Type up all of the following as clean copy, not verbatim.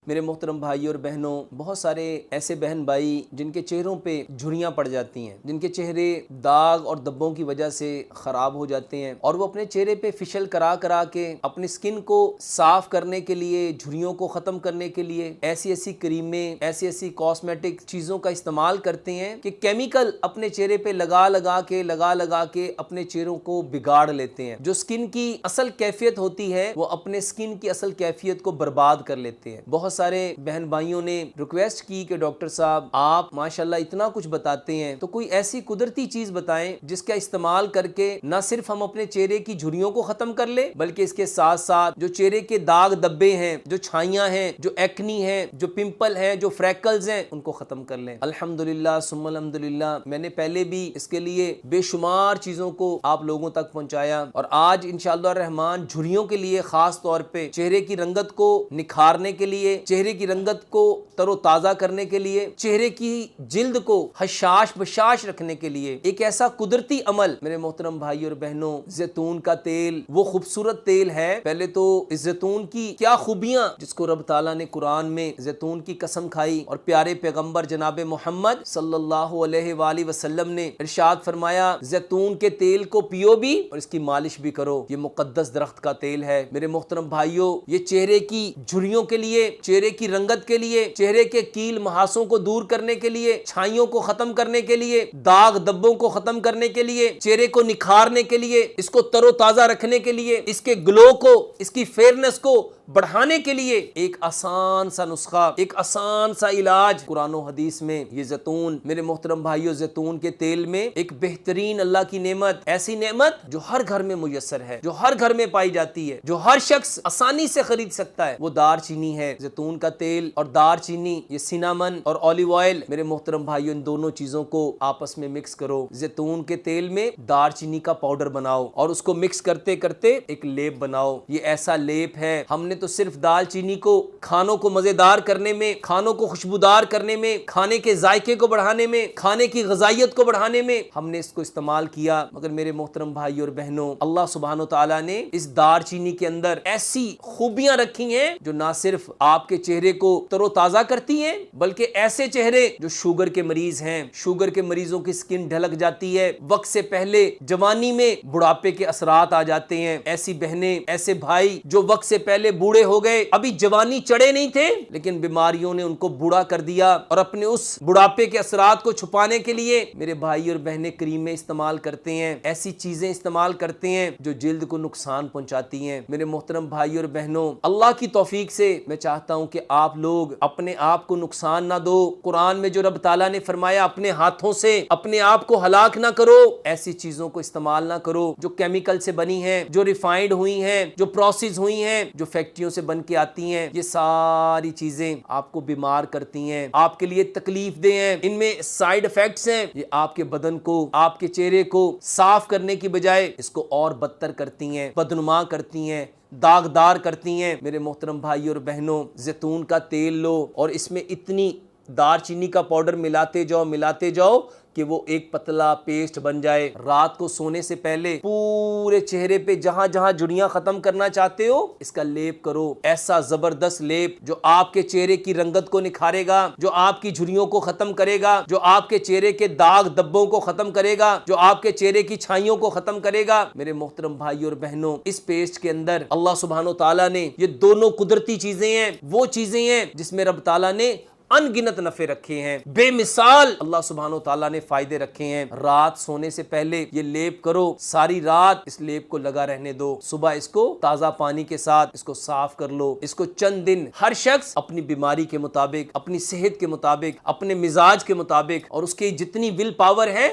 मेरे मोहतरम भाई और बहनों, बहुत सारे ऐसे बहन भाई जिनके चेहरों पे झुर्रियाँ पड़ जाती हैं, जिनके चेहरे दाग और धब्बों की वजह से ख़राब हो जाते हैं और वो अपने चेहरे पे फिशल करा करा के अपनी स्किन को साफ करने के लिए, झुर्रियों को ख़त्म करने के लिए ऐसी ऐसी क्रीमें, ऐसी ऐसी कॉस्मेटिक चीज़ों का इस्तेमाल करते हैं कि केमिकल अपने चेहरे पे लगा लगा के अपने चेहरों को बिगाड़ लेते हैं। जो स्किन की असल कैफियत होती है वो अपने स्किन की असल कैफियत को बर्बाद कर लेते हैं। बहुत सारे बहन भाइयों ने रिक्वेस्ट की कि डॉक्टर साहब आप माशाल्लाह इतना कुछ बताते हैं, तो कोई ऐसी कुदरती चीज बताएं जिसका इस्तेमाल करके न सिर्फ हम अपने चेहरे की झुर्रियों को खत्म कर ले, बल्कि इसके साथ साथ जो चेहरे के दाग धब्बे हैं, जो छाइयां हैं, जो एक्नी है, जो पिंपल हैं, जो फ्रैकल्स हैं, उनको खत्म कर लें। अल्हम्दुलिल्लाह सुम्मा अल्हम्दुलिल्लाह, मैंने पहले भी इसके लिए बेशुमार चीजों को आप लोगों तक पहुंचाया और आज इंशाअल्लाह रहमान झुर्रियों के लिए खास तौर पे चेहरे की रंगत को निखारने के लिए, चेहरे की रंगत को तरोताजा करने के लिए, चेहरे की जिल्द को हशाश बशाश रखने के लिए एक ऐसा कुदरती अमल मेरे मोहतरम भाई और बहनों, जैतून का तेल वो खूबसूरत तेल है। पहले तो इस जैतून की क्या खूबियां जिसको रब ताला ने कुरान में जैतून की कसम खाई और प्यारे पैगंबर जनाब मोहम्मद सल्लल्लाहु अलैहि वसल्लम ने इरशाद फरमाया, जैतून के तेल को पियो भी और इसकी मालिश भी करो, ये मुकद्दस दरख्त का तेल है। मेरे मोहतरम भाइयों, ये चेहरे की झुर्रियों के लिए, चेहरे की रंगत के लिए, चेहरे के कील महासों को दूर करने के लिए, छाइयों को खत्म करने के लिए, दाग धब्बों को खत्म करने के लिए, चेहरे को निखारने के लिए, इसको तरोताजा रखने के लिए, इसके ग्लो को, इसकी फेयरनेस को बढ़ाने के लिए एक आसान सा नुस्खा, एक आसान सा इलाज कुरान और हदीस में ये जैतून। मेरे मोहतरम भाइयों, जैतून के तेल में एक बेहतरीन अल्लाह की नेमत, ऐसी नेमत जो हर घर में मुयस्सर है, जो हर घर में पाई जाती है, जो हर शख्स आसानी से खरीद सकता है, वो दारचीनी है। जैतून का तेल और दारचीनी, ये सिनामन और ऑलिव ऑयल, मेरे मोहतरम भाइयों, इन दोनों चीजों को आपस में मिक्स करो। जैतून के तेल में दारचीनी का पाउडर बनाओ और उसको मिक्स करते करते एक लेप बनाओ। ये ऐसा लेप है, हमने तो सिर्फ दालचीनी को खानों को मजेदार करने में, खानों को खुशबूदार करने में, खाने के जायके को बढ़ाने में, खाने की ग़िज़ाइयत को बढ़ाने में हमने इसको इस्तेमाल किया। मगर मेरे मोहतरम भाई और बहनों, अल्लाह सुब्हानो तआला ने इस दारचीनी के अंदर ऐसी खूबियां रखी हैं जो ना सिर्फ आपके चेहरे को तरोताजा करती हैं, बल्कि ऐसे चेहरे जो शुगर के मरीज हैं, शुगर के मरीजों की स्किन ढलक जाती है, वक्त से पहले जवानी में बुढ़ापे के असरात आ जाते हैं, ऐसी बहनें, ऐसे भाई जो वक्त से पहले बूढ़े हो गए, अभी जवानी चढ़े नहीं थे लेकिन बीमारियों ने उनको बूढ़ा कर दिया और अपने उस बुढ़ापे के असरात को छुपाने के लिए मेरे भाई और बहनें क्रीमें इस्तेमाल करते हैं, ऐसी चीजें इस्तेमाल करते हैं जो जिल्द को नुकसान पहुंचाती हैं। मेरे मोहतरम भाई और बहनों, अल्लाह की तौफीक से मैं चाहता हूं कि आप लोग अपने आप को नुकसान ना दो। कुरान में जो रब ताला ने फरमाया, अपने हाथों से अपने आप को हलाक ना करो, ऐसी चीजों को इस्तेमाल ना करो जो केमिकल से बनी है, जो रिफाइंड हुई हैं, जो प्रोसेस हुई हैं, जो फैक्ट्रियों से बन के आती हैं। ये सारी चीजें आपको बीमार करती हैं, आपके लिए तकलीफ दे हैं, इनमें साइड इफेक्ट्स हैं। ये आपके बदन को, आपके चेहरे को साफ करने की बजाय इसको और बदतर करती हैं, बदनुमा करती हैं, दागदार करती हैं। मेरे मोहतरम भाई और बहनों, जैतून का तेल लो और इसमें इतनी दारचीनी का पाउडर मिलाते जाओ कि वो एक पतला पेस्ट बन जाए। रात को सोने से पहले पूरे चेहरे पे जहां जहां झुर्रियां खत्म करना चाहते हो, इसका लेप करो। ऐसा जबरदस्त लेप जो आपके चेहरे की रंगत को निखारेगा, जो आपकी झुर्रियों को खत्म करेगा, जो आपके चेहरे के दाग धब्बों को खत्म करेगा, जो आपके चेहरे की छाइयों को खत्म करेगा। मेरे मोहतरम भाई और बहनों, इस पेस्ट के अंदर अल्लाह सुब्हानो ताला ने ये दोनों कुदरती चीजें हैं, वो चीजें हैं जिसमें रब ताला ने अनगिनत नफे रखे हैं, बेमिसाल अल्लाह सुब्हानो ताला ने फायदे रखे हैं। रात सोने से पहले ये लेप करो, सारी रात इस लेप को लगा रहने दो, सुबह इसको ताजा पानी के साथ इसको साफ कर लो। इसको चंद दिन हर शख्स अपनी बीमारी के मुताबिक, अपनी सेहत के मुताबिक, अपने मिजाज के मुताबिक और उसकी जितनी विल पावर है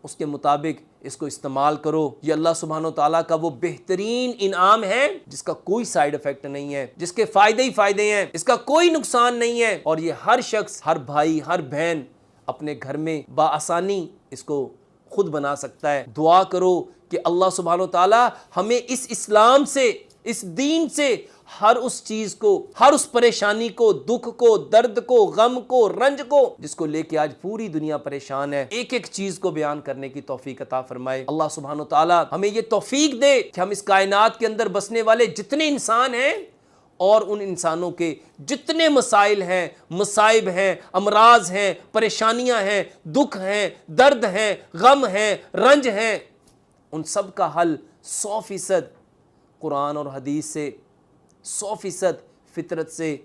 उसके मुताबिक इसको इस्तेमाल करो। ये अल्लाह सुब्हानो ताला का वो बेहतरीन इनाम है जिसका कोई साइड इफेक्ट नहीं है, जिसके फायदे ही फायदे हैं, इसका कोई नुकसान नहीं है और ये हर शख्स, हर भाई, हर बहन अपने घर में बाआसानी इसको खुद बना सकता है। दुआ करो कि अल्लाह सुब्हानो ताला हमें इस इस्लाम से, इस दीन से हर उस चीज को, हर उस परेशानी को, दुख को, दर्द को, गम को, रंज को, जिसको लेके आज पूरी दुनिया परेशान है, एक एक चीज को बयान करने की तौफीक अता फरमाए। अल्लाह सुब्हानो ताला हमें ये तौफीक दे कि हम इस कायनात के अंदर बसने वाले जितने इंसान हैं और उन इंसानों के जितने मसाइल हैं, मसाइब हैं, अमराज हैं, परेशानियां हैं, दुख हैं, दर्द हैं, गम हैं, रंज हैं, उन सब का हल 100% कुरान और हदीस से, 100% फितरत से,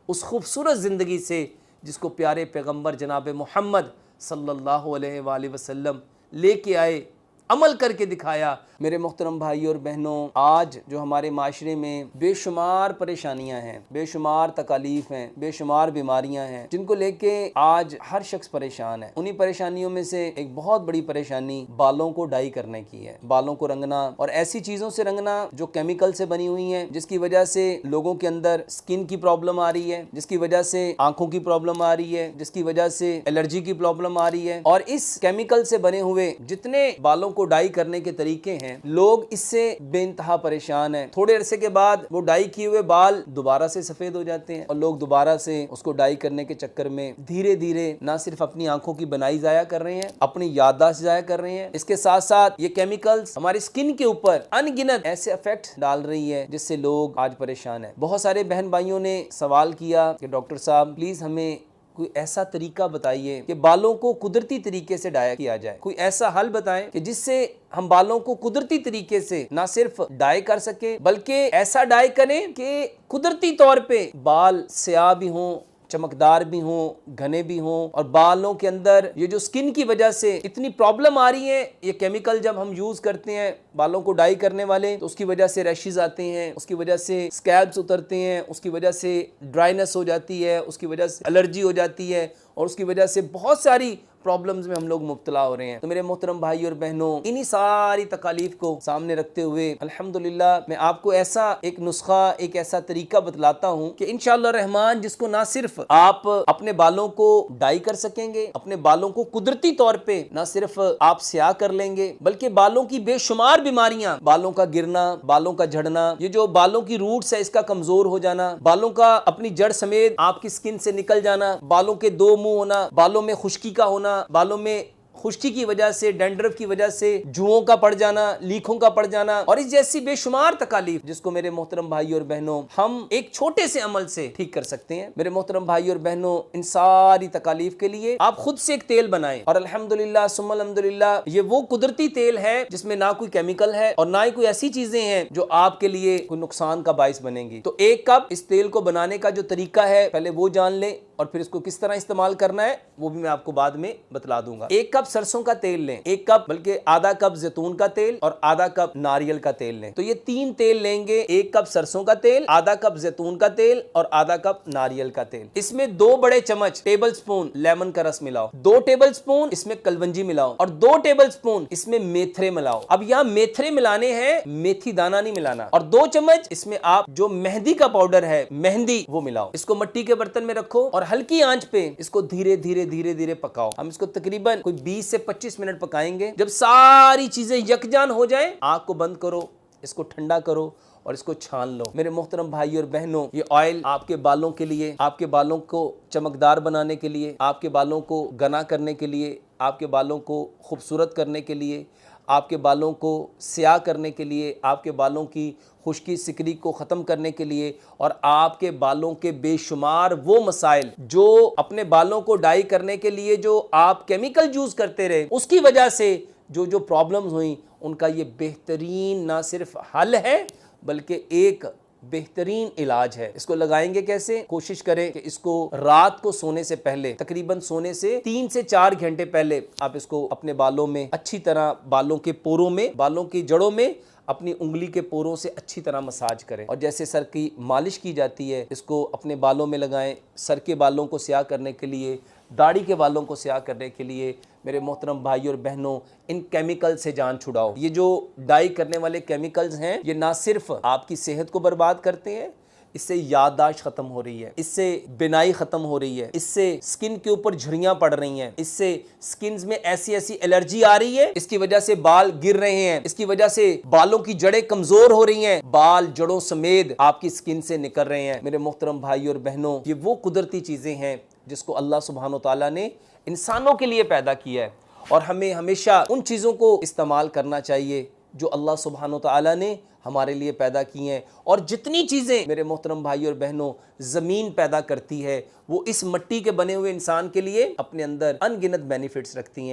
उस खूबसूरत ज़िंदगी से जिसको प्यारे पैगंबर जनाब मोहम्मद सल्लल्लाहु अलैहि वसल्लम लेके आए, अमल करके दिखाया। मेरे मोहतरम भाई और बहनों, आज जो हमारे माशरे में बेशुमार परेशानियां हैं, बेशुमार तकालीफ हैं, बेशुमार बीमारियां हैं, जिनको लेके आज हर शख्स परेशान है। उन्हीं परेशानियों में से एक बहुत बड़ी परेशानी बालों को डाई करने की है, बालों को रंगना और ऐसी चीज़ों से रंगना जो केमिकल से बनी हुई हैं, जिसकी वजह से लोगों के अंदर स्किन की प्रॉब्लम आ रही है, जिसकी वजह से आंखों की प्रॉब्लम आ रही है, जिसकी वजह से एलर्जी की प्रॉब्लम आ रही है। और इस केमिकल से बने हुए जितने बालों को डाई करने के तरीके हैं, लोग इससे बेइंतहा परेशान हैं। थोड़े अरसे के बाद वो डाई किए हुए बाल दोबारा से सफेद हो जाते हैं और लोग दोबारा से उसको डाई करने के चक्कर में धीरे धीरे ना सिर्फ अपनी आंखों की बनाई जाया कर रहे हैं, अपनी याददाश्त जाया कर रहे हैं, इसके साथ साथ ये केमिकल्स हमारी स्किन के ऊपर अनगिनत ऐसे इफेक्ट डाल रही है जिससे लोग आज परेशान है। बहुत सारे बहन भाइयों ने सवाल किया कि डॉक्टर साहब प्लीज हमें कोई ऐसा तरीका बताइए कि बालों को कुदरती तरीके से डाई किया जाए, कोई ऐसा हल बताएं कि जिससे हम बालों को कुदरती तरीके से ना सिर्फ डाई कर सके बल्कि ऐसा डाई करें कि कुदरती तौर पे बाल स्याह भी हों, चमकदार भी हों, घने भी हों, और बालों के अंदर ये जो स्किन की वजह से इतनी प्रॉब्लम आ रही है, ये केमिकल जब हम यूज करते हैं बालों को डाई करने वाले, तो उसकी वजह से रैशेस आते हैं, उसकी वजह से स्कैल्प्स उतरते हैं, उसकी वजह से ड्राइनेस हो जाती है, उसकी वजह से एलर्जी हो जाती है और उसकी वजह से बहुत सारी प्रॉब्लम्स में हम लोग मुब्तला हो रहे हैं। तो मेरे मोहतरम भाई और बहनों, इन्हीं सारी तकालीफ को सामने रखते हुए अल्हम्दुलिल्लाह मैं आपको ऐसा एक नुस्खा, एक ऐसा तरीका बतलाता हूँ कि इंशाअल्लाह रहमान जिसको ना सिर्फ आप अपने बालों को डाई कर सकेंगे, अपने बालों को कुदरती तौर पे ना सिर्फ आप स्याह कर लेंगे बल्कि बालों की बेशुमार बीमारियां, बालों का गिरना, बालों का झड़ना, ये जो बालों की रूट्स है इसका कमजोर हो जाना, बालों का अपनी जड़ समेत आपकी स्किन से निकल जाना, बालों के दो मुंह होना, बालों में खुश्की का होना, बालों में खुश्की की वजह से, डैंड्रफ की वजह से जुओं का पड़ जाना, लीखों का पड़ जाना और इस जैसी बेशुमार तकालीफ जिसको मेरे मोहतरम भाई और बहनों हम एक छोटे से अमल से ठीक कर सकते हैं। मेरे मोहतरम भाई और बहनों, इन सारी तकालीफ के लिए आप खुद से एक तेल बनाएं और अल्हम्दुलिल्लाह सुम्मा अल्हम्दुलिल्लाह ये वो कुदरती तेल है जिसमें ना कोई केमिकल है और ना ही कोई ऐसी चीजें हैं जो आपके लिए कोई नुकसान का बाइस बनेंगी। तो एक कप इस तेल को बनाने का जो तरीका है पहले वो जान लें और फिर इसको किस तरह इस्तेमाल करना है वो भी मैं आपको बाद में बतला दूंगा। एक कप सरसों का तेल लें, एक कप बल्कि आधा कप जैतून का तेल और आधा कप नारियल का तेल लें। तो ये 3 तेल लेंगे, एक कप सरसों का तेल, आधा कप जैतून का तेल और आधा कप नारियल का तेल। इसमें 2 बड़े चम्मच टेबल स्पून लेमन का रस मिलाओ, 2 टेबल स्पून इसमें कलवंजी मिलाओ और 2 टेबल स्पून इसमें मेथरे मिलाओ। अब यहाँ मेथरे मिलाने हैं, मेथी दाना नहीं मिलाना। और 2 चम्मच इसमें आप जो मेहंदी का पाउडर है, मेहंदी, वो मिलाओ। इसको मिट्टी के बर्तन में रखो और हल्की आंच पे इसको धीरे धीरे धीरे धीरे पकाओ। हम इसको तकरीबन कोई 20 से 25 मिनट पकाएंगे। जब सारी चीजें यकजान हो जाए, आग को बंद करो, इसको ठंडा करो और इसको छान लो। मेरे मोहतरम भाई और बहनों, ये ऑयल आपके बालों के लिए, आपके बालों को चमकदार बनाने के लिए, आपके बालों को घना करने के लिए, आपके बालों को खूबसूरत करने के लिए, आपके बालों को स्याह करने के लिए, आपके बालों की खुश्की सिकरी को ख़त्म करने के लिए और आपके बालों के बेशुमार वो मसाइल जो अपने बालों को डाई करने के लिए जो आप केमिकल यूज़ करते रहे, उसकी वजह से जो प्रॉब्लम्स हुई, उनका ये बेहतरीन ना सिर्फ हल है बल्कि एक बेहतरीन इलाज है। इसको लगाएंगे कैसे? कोशिश करें कि इसको रात को सोने से पहले, तकरीबन सोने से 3 से 4 घंटे पहले आप इसको अपने बालों में अच्छी तरह, बालों के पोरों में, बालों की जड़ों में अपनी उंगली के पोरों से अच्छी तरह मसाज करें और जैसे सर की मालिश की जाती है इसको अपने बालों में लगाएं। सर के बालों को स्याह करने के लिए, दाढ़ी के बालों को स्याह करने के लिए मेरे मोहतरम भाई और बहनों, इन केमिकल से जान छुड़ाओ। ये जो डाई करने वाले केमिकल्स हैं, ये ना सिर्फ आपकी सेहत को बर्बाद करते हैं, इससे याददाश्त खत्म हो रही है, इससे बिनाई खत्म हो रही है, इससे स्किन के ऊपर झुर्रियां पड़ रही हैं, इससे स्किन में ऐसी ऐसी एलर्जी आ रही है, इसकी वजह से बाल गिर रहे हैं, इसकी वजह से बालों की जड़ें कमजोर हो रही हैं, बाल जड़ों समेत आपकी स्किन से निकल रहे हैं। मेरे मोहतरम भाई और बहनों, ये वो कुदरती चीजें हैं जिसको अल्लाह सुब्हानो तआला ने इंसानों के लिए पैदा किया है और हमें हमेशा उन चीज़ों को इस्तेमाल करना चाहिए जो अल्लाह सुब्हानो तआला ने हमारे लिए पैदा की हैं। और जितनी चीज़ें मेरे मोहतरम भाई और बहनों ज़मीन पैदा करती है वो इस मिट्टी के बने हुए इंसान के लिए अपने अंदर अनगिनत बेनिफिट्स रखती हैं।